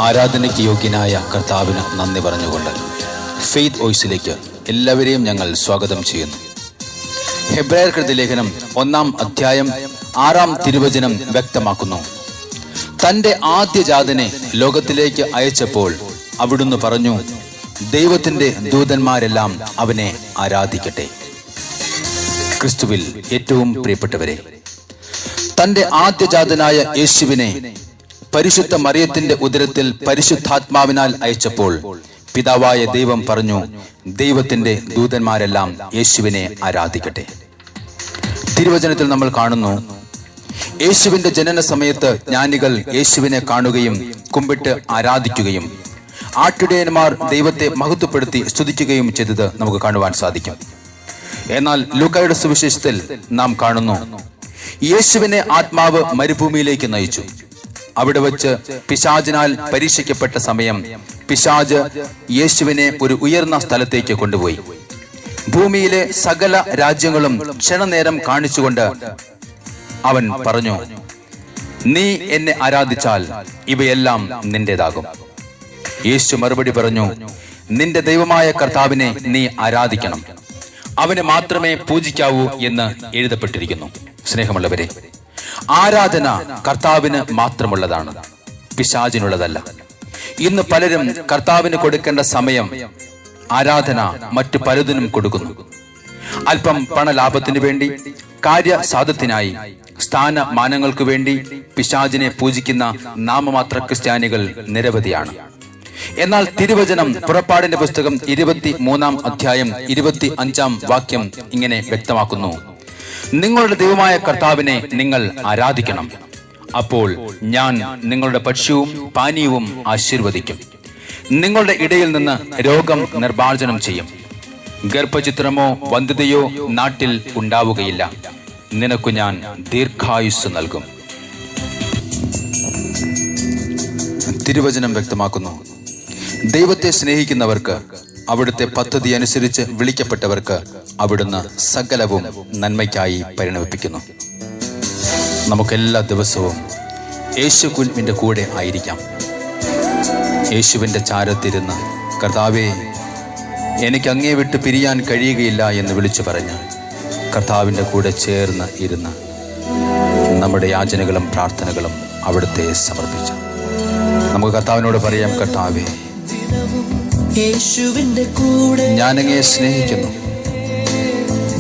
ആരാധനയ്ക്ക് യോഗ്യനായ കർത്താവിന് നന്ദി പറഞ്ഞുകൊണ്ട് ഫെയ്ത്ത് വോയിസിലേക്ക് എല്ലാവരെയും ഞങ്ങൾ സ്വാഗതം ചെയ്യുന്നു. ഹെബ്രായർക്കെഴുതിയ ലേഖനം 1-ാം അധ്യായം 6-ാം തിരുവചനം വ്യക്തമാക്കുന്നു, തൻ്റെ ആദ്യജാതനെ ലോകത്തിലേക്ക് അയച്ചപ്പോൾ അവിടുന്ന് പറഞ്ഞു, ദൈവത്തിൻ്റെ ദൂതന്മാരെല്ലാം അവനെ ആരാധിക്കട്ടെ. ക്രിസ്തുവിൽ ഏറ്റവും പ്രിയപ്പെട്ടവരെ, തൻ്റെ ആദ്യജാതനായ യേശുവിനെ പരിശുദ്ധ മറിയത്തിന്റെ ഉദരത്തിൽ പരിശുദ്ധാത്മാവിനാൽ അയച്ചപ്പോൾ പിതാവായ ദൈവം പറഞ്ഞു, ദൈവത്തിന്റെ ദൂതന്മാരെല്ലാം യേശുവിനെ ആരാധിക്കട്ടെ. തിരുവചനത്തിൽ നമ്മൾ കാണുന്നു, യേശുവിന്റെ ജനന സമയത്ത് ജ്ഞാനികൾ യേശുവിനെ കാണുകയും കുമ്പിട്ട് ആരാധിക്കുകയും ആട്ടിടയന്മാർ ദൈവത്തെ മഹത്വപ്പെടുത്തി സ്തുതിക്കുകയും ചെയ്തത് നമുക്ക് കാണുവാൻ സാധിക്കും. എന്നാൽ ലൂക്കായുടെ സുവിശേഷത്തിൽ നാം കാണുന്നു, യേശുവിനെ ആത്മാവ് മരുഭൂമിയിലേക്ക് നയിച്ചു. അവിടെ വച്ച് പിശാചിനാൽ പരീക്ഷിക്കപ്പെട്ട സമയം പിശാച് യേശുവിനെ ഒരു ഉയർന്ന സ്ഥലത്തേക്ക് കൊണ്ടുപോയി. ഭൂമിയിലെ സകല രാജ്യങ്ങളും ക്ഷണനേരം കാണിച്ചുകൊണ്ട് അവൻ പറഞ്ഞു, നീ എന്നെ ആരാധിച്ചാൽ ഇവയെല്ലാം നിന്റേതാകും. യേശു മറുപടി പറഞ്ഞു, നിന്റെ ദൈവമായ കർത്താവിനെ നീ ആരാധിക്കണം, അവനെ മാത്രമേ പൂജിക്കാവൂ എന്ന് എഴുതപ്പെട്ടിരിക്കുന്നു. സ്നേഹമുള്ളവരെ, ആരാധന കർത്താവിന് മാത്രമുള്ളതാണ്, പിശാചിനുള്ളതല്ല. ഇന്ന് പലരും കർത്താവിന് കൊടുക്കേണ്ട സമയം ആരാധന മറ്റു പലതിനും കൊടുക്കുന്നു. അല്പം പണലാഭത്തിനു വേണ്ടി, കാര്യസാധത്തിനായി, സ്ഥാനമാനങ്ങൾക്ക് വേണ്ടി പിശാചിനെ പൂജിക്കുന്ന നാമമാത്ര ക്രിസ്ത്യാനികൾ നിരവധിയാണ്. എന്നാൽ തിരുവചനം പുറപ്പാടിന്റെ പുസ്തകം 23-ാം അധ്യായം 25-ാം വാക്യം ഇങ്ങനെ വ്യക്തമാക്കുന്നു, നിങ്ങളുടെ ദൈവമായ കർത്താവിനെ നിങ്ങൾ ആരാധിക്കണം, അപ്പോൾ ഞാൻ നിങ്ങളുടെ ഭക്ഷ്യവും പാനീയവും ആശീർവദിക്കും, നിങ്ങളുടെ ഇടയിൽ നിന്ന് രോഗം നിർമ്മാർജ്ജനം ചെയ്യും, ഗർഭചിത്രമോ വന്ധ്യതയോ നാട്ടിൽ ഉണ്ടാവുകയില്ല, നിനക്കു ഞാൻ ദീർഘായുസ് നൽകും. തിരുവചനം വ്യക്തമാക്കുന്നു, ദൈവത്തെ സ്നേഹിക്കുന്നവർക്ക്, അവിടുത്തെ പദ്ധതി അനുസരിച്ച് വിളിക്കപ്പെട്ടവർക്ക് അവിടുന്ന് സകലവും നന്മയ്ക്കായി പരിണമിപ്പിക്കുന്നു. നമുക്കെല്ലാ ദിവസവും യേശുവിന്റെ കൂടെ ആയിരിക്കാം. യേശുവിന്റെ ചാരത്തിരുന്ന്, കർത്താവേ, എനിക്ക് അങ്ങേ വിട്ട് പിരിയാൻ കഴിയുകയില്ല എന്ന് വിളിച്ചു പറഞ്ഞ് കർത്താവിൻ്റെ കൂടെ ചേർന്ന് ഇരുന്ന് നമ്മുടെ യാചനകളും പ്രാർത്ഥനകളും അവിടുത്തെ സമർപ്പിച്ചു നമുക്ക് കർത്താവിനോട് പറയാം, കർത്താവേ, യേശുവിന്റെ കൂടെ ഞാനങ്ങയെ സ്നേഹിക്കുന്നു,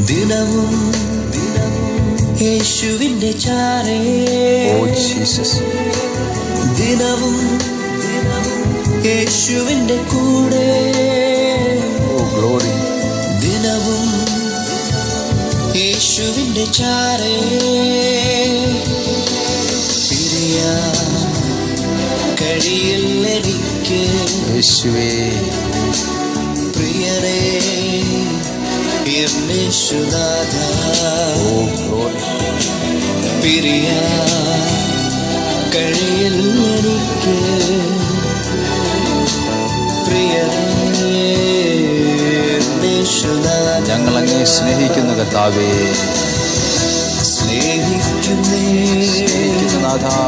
ദിനവും യേശുവിന്റെ ചാരേ, ഓ ജീസസ്, ദിനവും യേശുവിന്റെ കൂടെ, ഓ ഗ്ലോറി, ദിനവും യേശുവിന്റെ ചാരേ, പിരിയാൻ കഴിയില്ലെനിക്ക് യേശുവേ, പ്രിയരേ യേശുനാഥ, ഓ ഗ്ലോറി, പിരിയാൻ കഴിയില്ലെനിക്ക്, പ്രിയരേ യേശുനാഥ, ഞങ്ങളങ്ങയെ സ്നേഹിക്കുന്നു കർത്താവേ, സ്നേഹിക്കുന്നേ നാഥാ,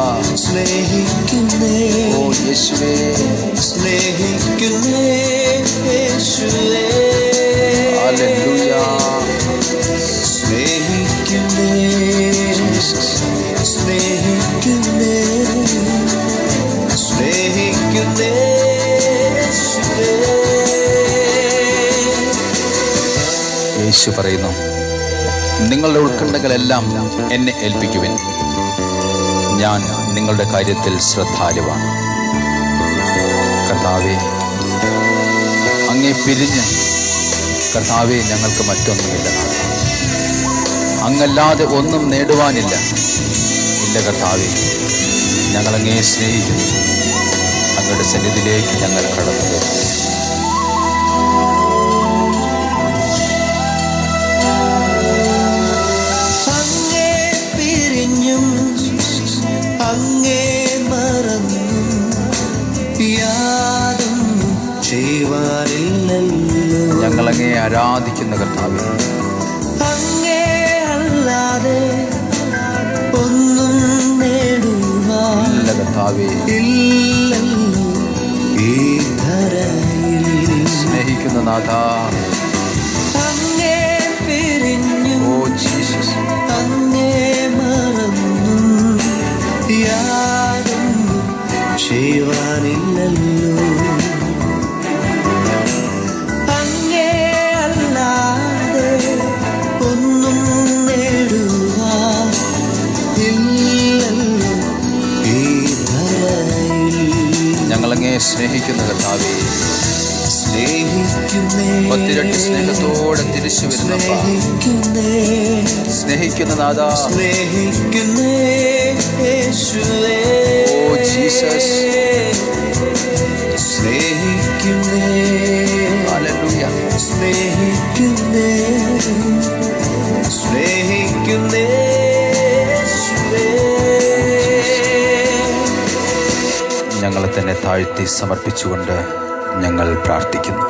സ്നേഹിക്കുന്നേ, ഓ യേശുവേ, സ്നേഹിക്കുന്നേ യേശുവേ, ഹല്ലേലൂയ, സ്നേഹിക്കുന്നേ, സ്നേഹിക്കുന്നേ, സ്നേഹിക്കുന്നേ യേശുവേ. യേശു പറയുന്നു, നിങ്ങളുടെ ഉത്കണ്ഠകളെല്ലാം എന്നെ ഏൽപ്പിക്കുവിൻ, ഞാൻ നിങ്ങളുടെ കാര്യത്തിൽ ശ്രദ്ധാലുവാണ്. കർത്താവേ, അങ്ങേ പിരിഞ്ഞ് കർത്താവേ ഞങ്ങൾക്ക് മറ്റൊന്നുമില്ല, അങ്ങല്ലാതെ ഒന്നും നേടുവാനില്ല. ഇല്ല കർത്താവേ, ഞങ്ങളങ്ങേ സ്നേഹിക്കുന്നു, അങ്ങയുടെ സന്നിധിയിലേക്ക് ഞങ്ങൾ കടന്നു വരുന്നു. അങ്ങേ പിരിഞ്ഞും അങ്ങേ മറന്നും യാതും ചെയ്യുവാനില്ലല്ലോ, ഞങ്ങളങ്ങേ ആരാധിക്കുന്ന കർത്താവേ, അങ്ങേ അല്ലാതെ ഒന്നും നേടുവാൻ കർത്താവേ, ഇല്ലല്ലോ, നാഥ. അങ്ങേ പിരിഞ്ഞും ഓ ജീസസ്. അങ്ങേ മറന്നും യാതൊന്നും ചെയ്യുവാനില്ലല്ലോ. അങ്ങേ അല്ലാതെ ഒന്നും നേടുവാൻ ഇല്ലല്ലോ ഈ ധരയിൽ. ഞങ്ങളങ്ങേ സ്നേഹിക്കുന്ന കർത്താവേ, ഒത്തിരട്ടി സ്നേഹത്തോടെ തിരിച്ചു വരുന്നപ്പ, സ്നേഹിക്കുന്ന നാഥ. Oh Jesus. ഹല്ലേലൂയ. ഞങ്ങളെ തന്നെ താഴ്ത്തി സമർപ്പിച്ചുകൊണ്ട് ഞങ്ങൾ പ്രാർത്ഥിക്കുന്നു.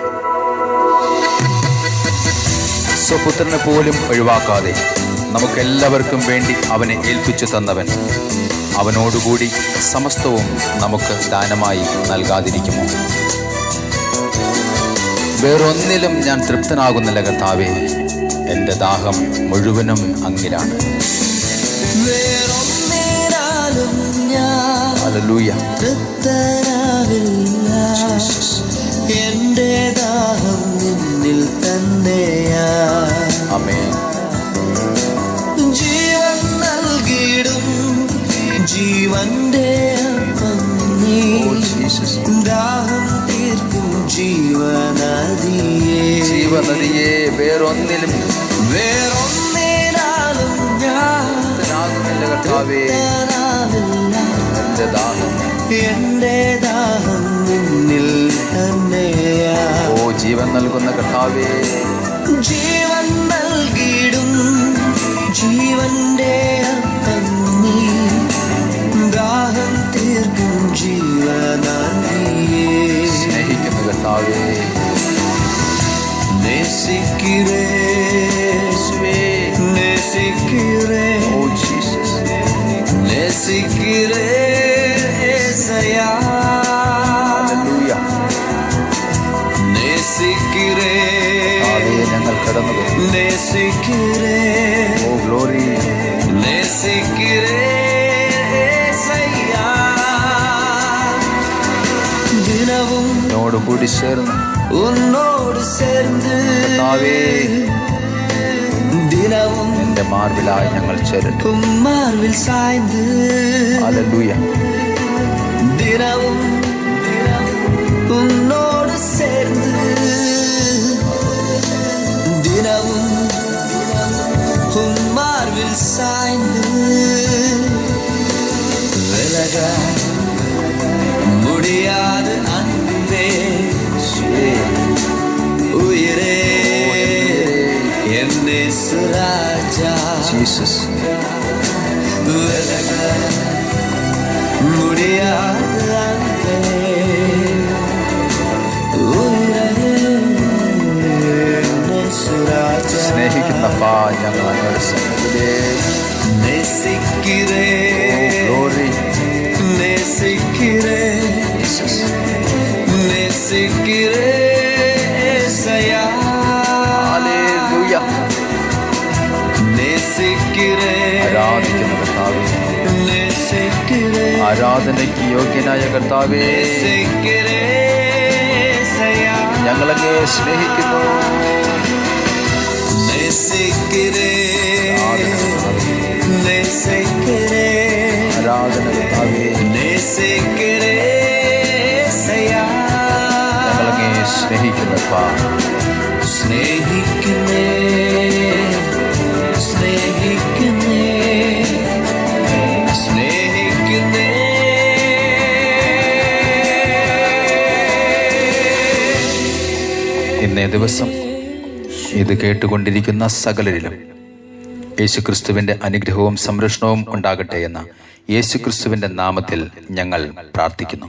സ്വപുത്രനെ പോലും ഒഴിവാക്കാതെ നമുക്കെല്ലാവർക്കും വേണ്ടി അവനെ ഏൽപ്പിച്ചു തന്നവൻ അവനോടുകൂടി സമസ്തവും നമുക്ക് ദാനമായി നൽകാതിരിക്കുമോ? വേറൊന്നിലും ഞാൻ തൃപ്തനാകുന്നില്ല കർത്താവേ, എൻ്റെ ദാഹം മുഴുവനും അങ്ങിലാണ്. ഹല്ലേലൂയ. എന്റെ ദാഹം നിന്നിൽ തന്നെയാ. ആമേൻ. ജീവൻ നൽകിടും ജീവന്റെ അപ്പം നീ. ദാഹം തീർക്കും ജീവനദിയേ. ജീവനദിയെ വേറൊന്നിലും വേറൊന്നിനാലും തൃപ്തനാകുന്നില്ല കർത്താവേ. എൻ്റെ ദാഹം എന്റെ ദാഹം നിന്നിൽ തന്നെയാ. ഓ ജീവൻ നൽകുന്ന കർത്താവേ, ജീവൻ നൽകിടും ജീവന്റെ അപ്പം നീ. ദാഹം തീർക്കും ജീവനദിയേ. സ്നേഹിക്കുന്ന കർത്താവേ, നേസിക്കിരേ നേസിക്കിരേ. Oh Jesus. നേസിക്കിരേ യേശയ്യാ. ഹല്ലേലൂയ. നേസിക്കിരേ ഞങ്ങൾ കടന്നു വരും. നേസിക്കിരേ. Oh glory. നേസിക്കിരേ യേശയ്യാ. ദിനവും എന്നോടുകൂടി ചേർന്ന് ഉന്നോട് ചേർന്ന് കർത്താവേ, ദിനവും എൻ്റെ മാർവിലായി ഞങ്ങൾ ചേരട്ടെ. മാർവിൽ സാய்ந்து. ഹല്ലേലൂയ. ദിനവും ഉന്നോട് ചേർന്ന് ദിനവും മാർവിൽ സാய்ந்து. விலக முடியாத அன்பே உயிரே என்னே சுராஜா. ജീസസ്. விலக முடியாத அன்பே உயிரே என்னே சுராஜா. സ്നേഹിക്കുന്ന പാ ഞങ്ങൾ അങ്ങയുടെ സന്നിധിയിലേക്ക്. நேசிக்கிறே ഗ്ലോറി. நேசிக்கிறே நேசிக்கிறே യേശയ്യാ. ഹല്ലേലൂയ. നേസിக்கிறേ ആരാധിക്കുന്ന കർത്താവേ, നേസിக்கிறേ ആരാധനയ്ക്ക് യോഗ്യനായ കർത്താവേ, നേസിக்கிறേ യേശയ്യാ. ഞങ്ങളങ്ങേ സ്നേഹിക്കുന്നു. നേസിக்கிறേ നേസിக்கிறേ ആരാധന കർത്താവേ, നേസിக்கிறേ യേശയ്യാ. ഞങ്ങളങ്ങേ സ്നേഹിക്കുന്നപ്പാ. സ്നേഹിക്കുന്നേ സ്നേഹിക്കുന്നേ സ്നേഹിക്കുന്നേ. ഇന്നേ ദിവസം ഇത് കേട്ടുകൊണ്ടിരിക്കുന്ന സകലരിലും യേശുക്രിസ്തുവിൻ്റെ അനുഗ്രഹവും സംരക്ഷണവും ഉണ്ടാകട്ടെ എന്ന യേശുക്രിസ്തുവിൻ്റെ നാമത്തിൽ ഞങ്ങൾ പ്രാർത്ഥിക്കുന്നു.